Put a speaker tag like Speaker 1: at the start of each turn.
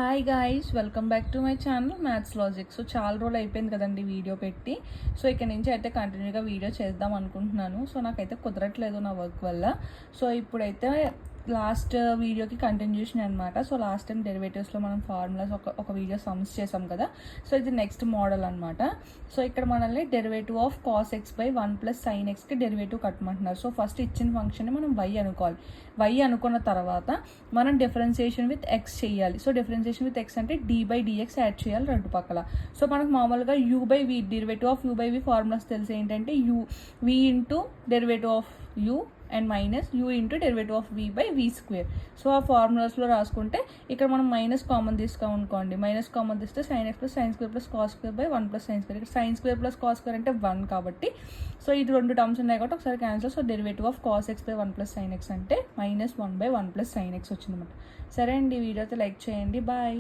Speaker 1: Hi guys, welcome back to my channel maths logic. So చాలా రోజులు అయిపోయింది కదండి వీడియో పెట్టి. సో ఇక్కడ నుంచి అయితే కంటిన్యూగా వీడియో చేద్దాం అనుకుంటున్నాను. సో నాకైతే కుదరట్లేదు నా వర్క్ వల్ల. సో ఇప్పుడైతే లాస్ట్ వీడియోకి కంటిన్యూషన్ అనమాట. సో లాస్ట్ టైం డెరివేటివ్స్లో మనం ఫార్ములాస్ ఒక వీడియో సమ్స్ చేసాం కదా. సో ఇది నెక్స్ట్ మోడల్ అనమాట. సో ఇక్కడ మనల్ని derivative of cos x by 1 plus sine ఎక్స్కి డెరివేటివ్ కట్టమంటున్నారు. సో ఫస్ట్ ఇచ్చిన ఫంక్షన్ని మనం వై అనుకోవాలి. వై అనుకున్న తర్వాత మనం డిఫరెన్సియేషన్ విత్ ఎక్స్ చేయాలి. సో డిఫరెన్సియేషన్ విత్ ఎక్స్ అంటే డి బై డిఎక్స్ యాడ్ చేయాలి రెండు పక్కల. సో మనకు మామూలుగా u by v, derivative of u by v formulas తెలిసి ఏంటంటే v into derivative of u and minus u into derivative of v by V square. So ఆ ఫార్ములాస్లో రాసుకుంటే ఇక్కడ మనం మైనస్ కామన్ తీసుకోమనుకోండి. మైనస్ కామన్ తీస్తే sine x plus sine square plus cos square by 1 plus sine square. ఇక్కడ sine square plus cos square అంటే 1 కాబట్టి సో ఇది రెండు టర్మ్స్ ఉన్నాయి కాబట్టి ఒకసారి cancel. So derivative of cos x by 1 plus sign X అంటే -1 బై 1 ప్లస్ సైన్ ఎక్స్ వచ్చిందన్నమాట. సరే అండి, వీడియో అయితే లైక్ చేయండి. బాయ్.